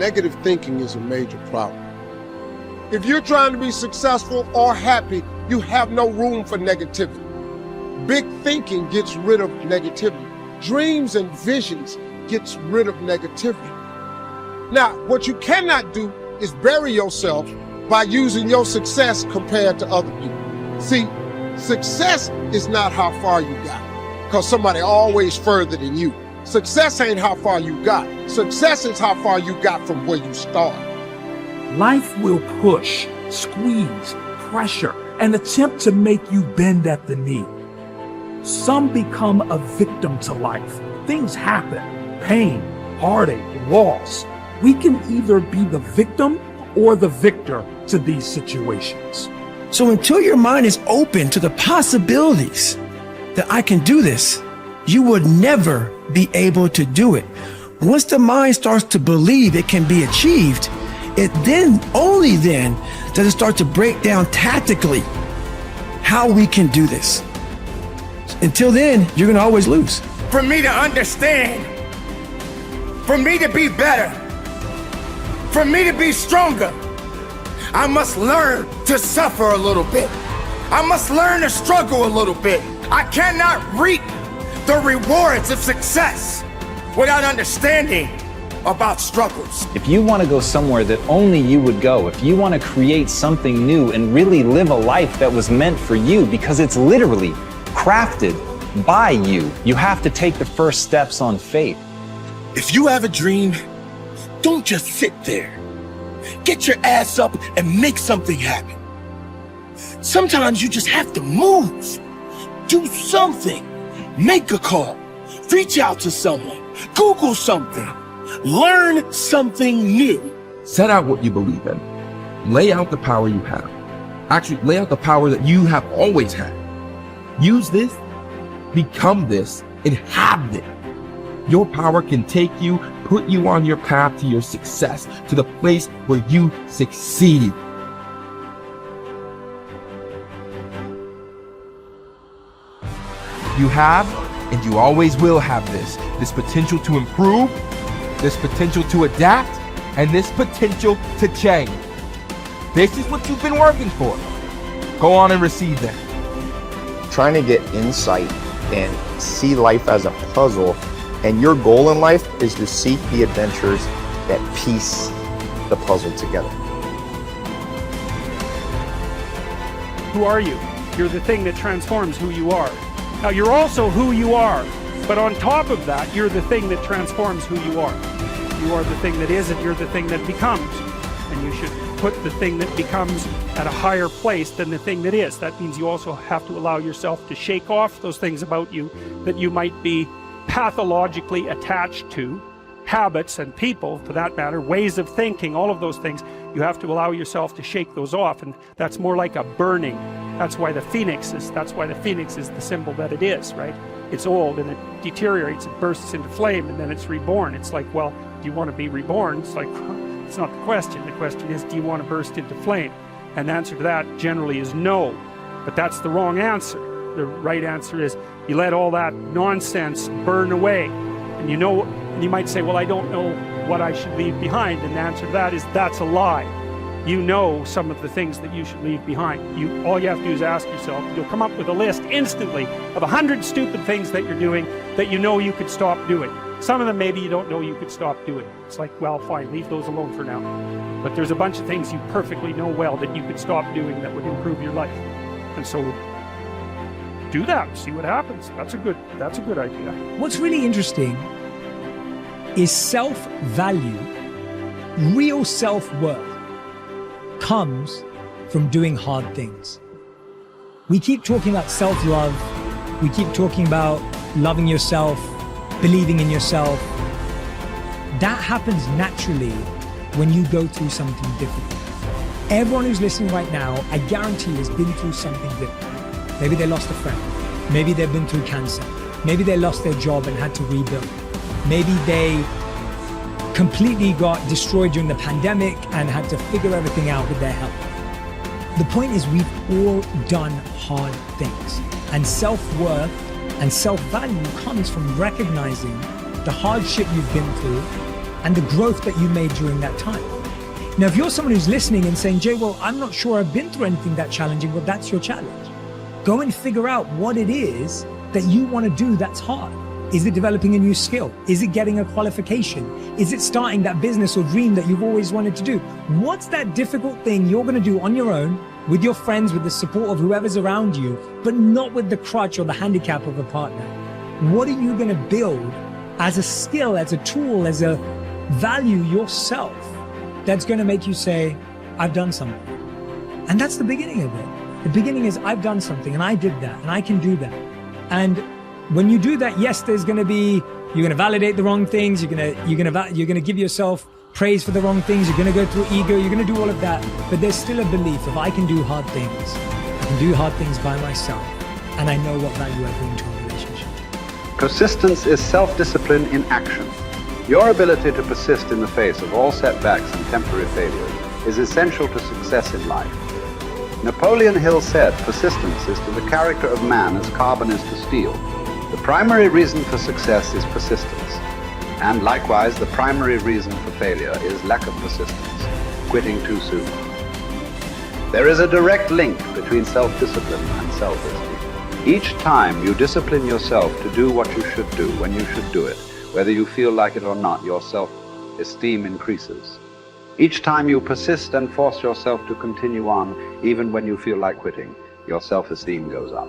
negative thinking is a major problem. If you're trying to be successful or happy, you have no room for negativity. Big thinking gets rid of negativity. Dreams and visions gets rid of negativity. Now, what you cannot do is bury yourself by using your success compared to other people. See, success is not how far you got, because somebody always further than you. Success ain't how far you got. Success is how far you got from where you started. Life will push, squeeze, pressure, and attempt to make you bend at the knee. Some become a victim to life. Things happen. Pain, heartache, loss. We can either be the victim or the victor to these situations. So until your mind is open to the possibilities that I can do this, you would never be able to do it. Once the mind starts to believe it can be achieved, it then, only then, does it start to break down tactically how we can do this. Until then, you're gonna always lose. For me to understand, for me to be better, for me to be stronger, I must learn to suffer a little bit. I must learn to struggle a little bit. I cannot reap the rewards of success without understanding about struggles. If you want to go somewhere that only you would go, if you want to create something new and really live a life that was meant for you, because it's literally crafted by you, you have to take the first steps on faith. If you have a dream, don't just sit there. Get your ass up and make something happen. Sometimes you just have to move. Do something. Make a call. Reach out to someone. Google something. Learn something new. Set out what you believe in. Lay out the power you have. Actually, lay out the power that you have always had. Use this, become this, and have it. Your power can take you, put you on your path to your success, to the place where you succeed. You have, and you always will have this potential to improve, this potential to adapt, and this potential to change. This is what you've been working for. Go on and receive that. Trying to get insight and see life as a puzzle, and your goal in life is to seek the adventures that piece the puzzle together. Who are you? You're the thing that transforms who you are. Now, you're also who you are, but on top of that, you're the thing that transforms who you are. You are the thing that is, and you're the thing that becomes. And you should put the thing that becomes at a higher place than the thing that is. That means you also have to allow yourself to shake off those things about you that you might be pathologically attached to, habits and people, for that matter, ways of thinking, all of those things. You have to allow yourself to shake those off, and that's more like a burning. That's why the phoenix is the symbol that it is, right? It's old and it deteriorates, it bursts into flame, and then it's reborn. It's like, well, do you want to be reborn? It's like, it's not the question. The question is, do you want to burst into flame? And the answer to that generally is no. But that's the wrong answer. The right answer is, you let all that nonsense burn away. And you might say, well, I don't know what I should leave behind. And the answer to that is, that's a lie. You know some of the things that you should leave behind. All you have to do is ask yourself. You'll come up with a list instantly of 100 stupid things that you're doing that you know you could stop doing. Some of them maybe you don't know you could stop doing. It's like, well, fine, leave those alone for now. But there's a bunch of things you perfectly know well that you could stop doing that would improve your life. And so do that, see what happens. That's a good idea. What's really interesting is self-value, real self-worth comes from doing hard things. We keep talking about self-love. We keep talking about loving yourself, believing in yourself. That happens naturally when you go through something difficult. Everyone who's listening right now, I guarantee has been through something difficult. Maybe they lost a friend. Maybe they've been through cancer. Maybe they lost their job and had to rebuild. Maybe they completely got destroyed during the pandemic and had to figure everything out with their health. The point is, we've all done hard things, and self-worth and self-value comes from recognizing the hardship you've been through and the growth that you made during that time. Now, if you're someone who's listening and saying, Jay, well, I'm not sure I've been through anything that challenging, well, that's your challenge. Go and figure out what it is that you want to do that's hard. Is it developing a new skill? Is it getting a qualification? Is it starting that business or dream that you've always wanted to do? What's that difficult thing you're going to do on your own, with your friends, with the support of whoever's around you, but not with the crutch or the handicap of a partner? What are you going to build as a skill, as a tool, as a value yourself that's going to make you say, I've done something? And that's the beginning of it. The beginning is, I've done something and I did that and I can do that. And when you do that, yes, there's going to be, you're going to validate the wrong things. You're going to give yourself praise for the wrong things. You're going to go through ego. You're going to do all of that. But there's still a belief of, I can do hard things. I can do hard things by myself. And I know what value I bring to a relationship. Persistence is self-discipline in action. Your ability to persist in the face of all setbacks and temporary failures is essential to success in life. Napoleon Hill said, persistence is to the character of man as carbon is to steel. The primary reason for success is persistence. And likewise, the primary reason for failure is lack of persistence, quitting too soon. There is a direct link between self-discipline and self-esteem. Each time you discipline yourself to do what you should do when you should do it, whether you feel like it or not, your self-esteem increases. Each time you persist and force yourself to continue on, even when you feel like quitting, your self-esteem goes up.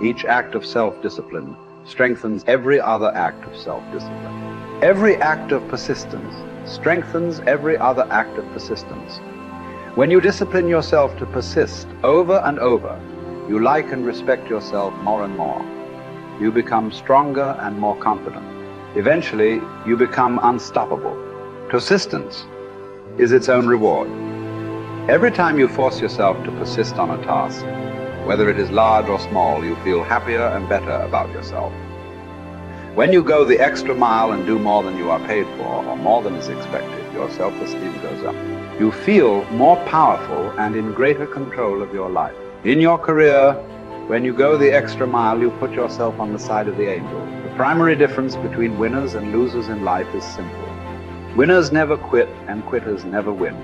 Each act of self-discipline strengthens every other act of self-discipline. Every act of persistence strengthens every other act of persistence. When you discipline yourself to persist over and over, you like and respect yourself more and more. You become stronger and more confident. Eventually, you become unstoppable. Persistence is its own reward. Every time you force yourself to persist on a task, whether it is large or small, you feel happier and better about yourself. When you go the extra mile and do more than you are paid for, or more than is expected, your self-esteem goes up. You feel more powerful and in greater control of your life. In your career, when you go the extra mile, you put yourself on the side of the angel. The primary difference between winners and losers in life is simple. Winners never quit and quitters never win.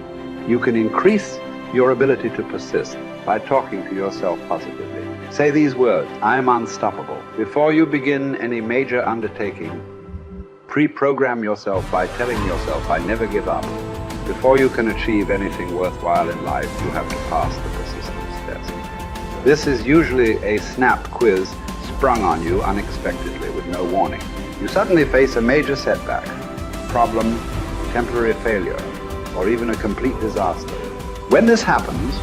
You can increase your ability to persist by talking to yourself positively. Say these words, I am unstoppable. Before you begin any major undertaking, pre-program yourself by telling yourself, I never give up. Before you can achieve anything worthwhile in life, you have to pass the persistence test. This is usually a snap quiz sprung on you unexpectedly with no warning. You suddenly face a major setback, problem, temporary failure, or even a complete disaster. When this happens,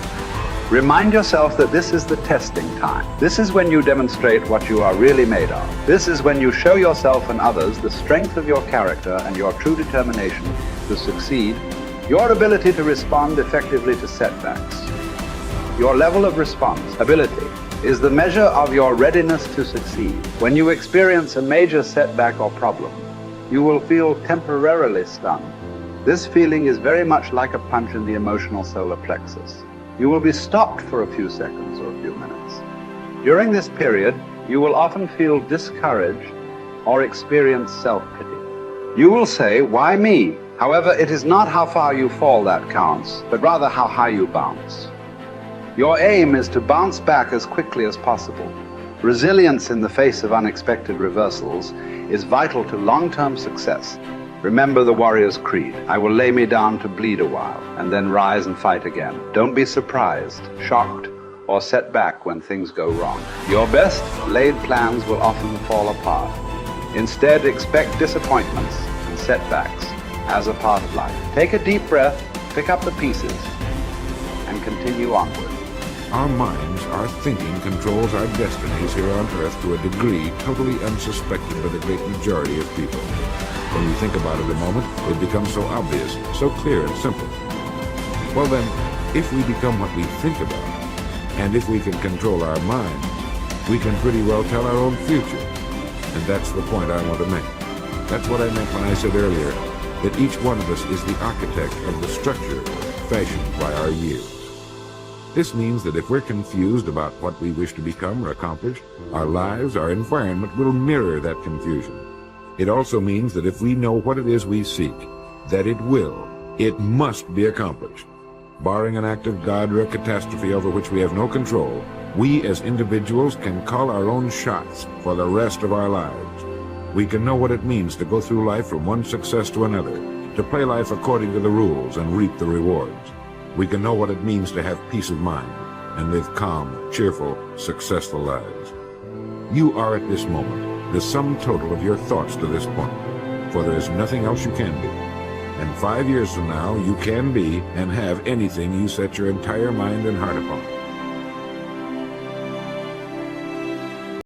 remind yourself that this is the testing time. This is when you demonstrate what you are really made of. This is when you show yourself and others the strength of your character and your true determination to succeed, your ability to respond effectively to setbacks. Your level of responsibility is the measure of your readiness to succeed. When you experience a major setback or problem, you will feel temporarily stunned. This feeling is very much like a punch in the emotional solar plexus. You will be stopped for a few seconds or a few minutes. During this period, you will often feel discouraged or experience self-pity. You will say, why me? However, it is not how far you fall that counts, but rather how high you bounce. Your aim is to bounce back as quickly as possible. Resilience in the face of unexpected reversals is vital to long-term success. Remember the warrior's creed. I will lay me down to bleed a while and then rise and fight again. Don't be surprised, shocked, or set back when things go wrong. Your best laid plans will often fall apart. Instead, expect disappointments and setbacks as a part of life. Take a deep breath, pick up the pieces, and continue onward. Our minds, our thinking controls our destinies here on Earth to a degree totally unsuspected by the great majority of people. When we think about it a moment, it becomes so obvious, so clear and simple. Well then, if we become what we think about, and if we can control our minds, we can pretty well tell our own future. And that's the point I want to make. That's what I meant when I said earlier that each one of us is the architect of the structure fashioned by our years. This means that if we're confused about what we wish to become or accomplish, our lives, our environment will mirror that confusion. It also means that if we know what it is we seek, that it must be accomplished. Barring an act of God or a catastrophe over which we have no control, we as individuals can call our own shots for the rest of our lives. We can know what it means to go through life from one success to another, to play life according to the rules and reap the rewards. We can know what it means to have peace of mind and live calm, cheerful, successful lives. You are at this moment the sum total of your thoughts to this point, for there is nothing else you can be. And 5 years from now, you can be and have anything you set your entire mind and heart upon.